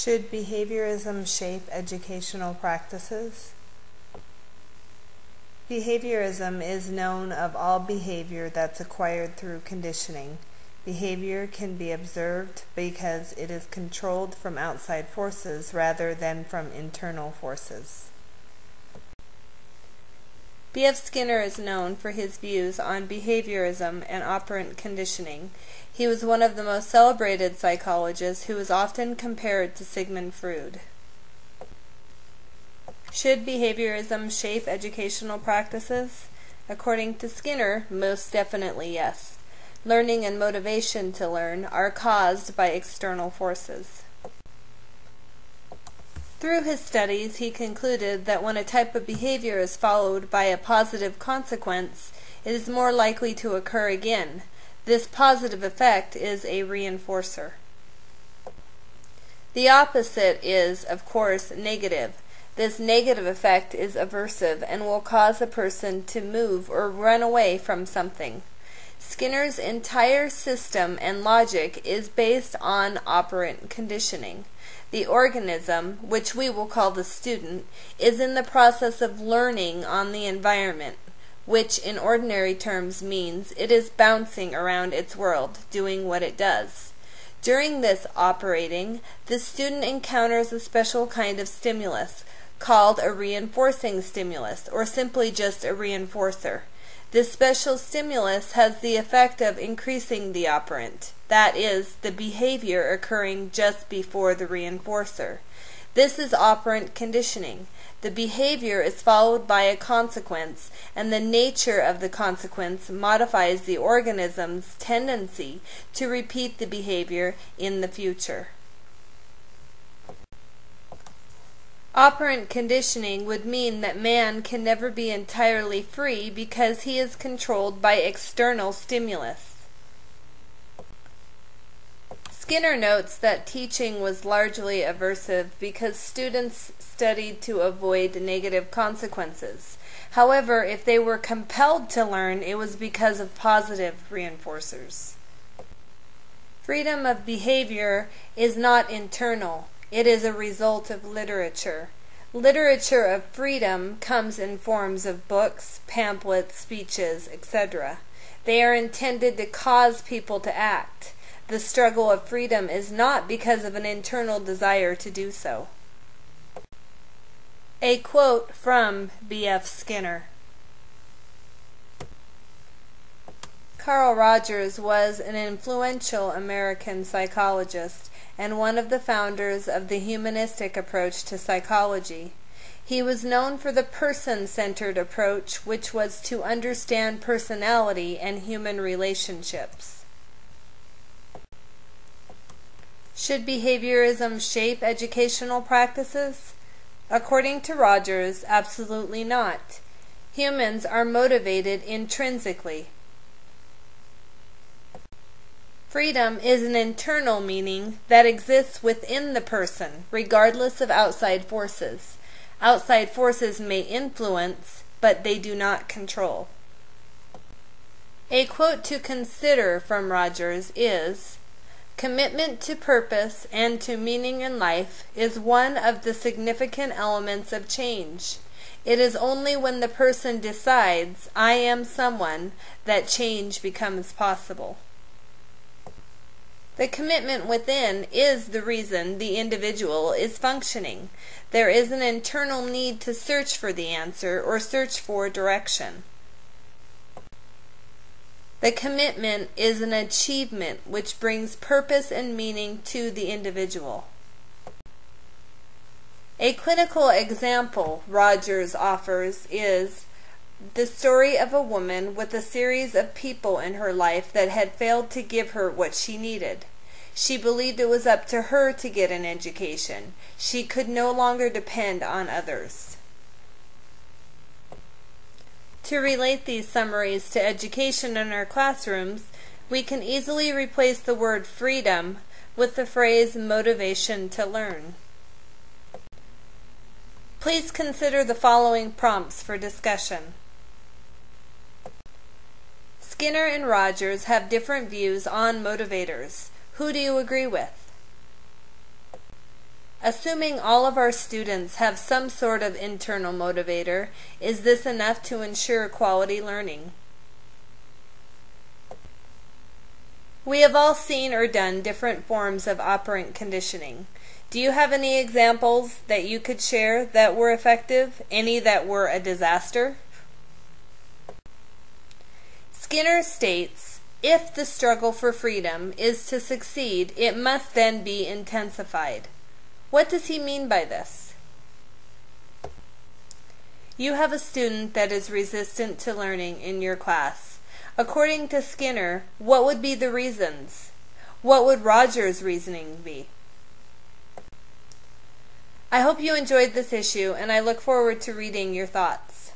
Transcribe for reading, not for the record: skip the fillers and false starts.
Should behaviorism shape educational practices? Behaviorism is known of all behavior that's acquired through conditioning. Behavior can be observed because it is controlled from outside forces rather than from internal forces. B.F. Skinner is known for his views on behaviorism and operant conditioning. He was one of the most celebrated psychologists who is often compared to Sigmund Freud. Should behaviorism shape educational practices? According to Skinner, most definitely yes. Learning and motivation to learn are caused by external forces. Through his studies, he concluded that when a type of behavior is followed by a positive consequence, it is more likely to occur again. This positive effect is a reinforcer. The opposite is, of course, negative. This negative effect is aversive and will cause a person to move or run away from something. Skinner's entire system and logic is based on operant conditioning. The organism, which we will call the student, is in the process of learning on the environment, which in ordinary terms means it is bouncing around its world, doing what it does. During this operating, the student encounters a special kind of stimulus, called a reinforcing stimulus, or simply just a reinforcer. This special stimulus has the effect of increasing the operant, that is, the behavior occurring just before the reinforcer. This is operant conditioning. The behavior is followed by a consequence, and the nature of the consequence modifies the organism's tendency to repeat the behavior in the future. Operant conditioning would mean that man can never be entirely free because he is controlled by external stimulus. Skinner notes that teaching was largely aversive because students studied to avoid negative consequences. However, if they were compelled to learn, it was because of positive reinforcers. Freedom of behavior is not internal. It is a result of literature. Literature of freedom comes in forms of books, pamphlets, speeches, etc. They are intended to cause people to act. The struggle of freedom is not because of an internal desire to do so. A quote from B.F. Skinner. Carl Rogers was an influential American psychologist and one of the founders of the humanistic approach to psychology. He was known for the person-centered approach, which was to understand personality and human relationships. Should behaviorism shape educational practices? According to Rogers, absolutely not. Humans are motivated intrinsically. Freedom is an internal meaning that exists within the person, regardless of outside forces. Outside forces may influence, but they do not control. A quote to consider from Rogers is, "Commitment to purpose and to meaning in life is one of the significant elements of change. It is only when the person decides, 'I am someone,' that change becomes possible." The commitment within is the reason the individual is functioning. There is an internal need to search for the answer or search for direction. The commitment is an achievement which brings purpose and meaning to the individual. A clinical example Rogers offers is the story of a woman with a series of people in her life that had failed to give her what she needed. She believed it was up to her to get an education. She could no longer depend on others. To relate these summaries to education in our classrooms, we can easily replace the word freedom with the phrase motivation to learn. Please consider the following prompts for discussion. Skinner and Rogers have different views on motivators. Who do you agree with? Assuming all of our students have some sort of internal motivator, is this enough to ensure quality learning? We have all seen or done different forms of operant conditioning. Do you have any examples that you could share that were effective? Any that were a disaster? Skinner states, if the struggle for freedom is to succeed, it must then be intensified. What does he mean by this? You have a student that is resistant to learning in your class. According to Skinner, what would be the reasons? What would Roger's reasoning be? I hope you enjoyed this issue, and I look forward to reading your thoughts.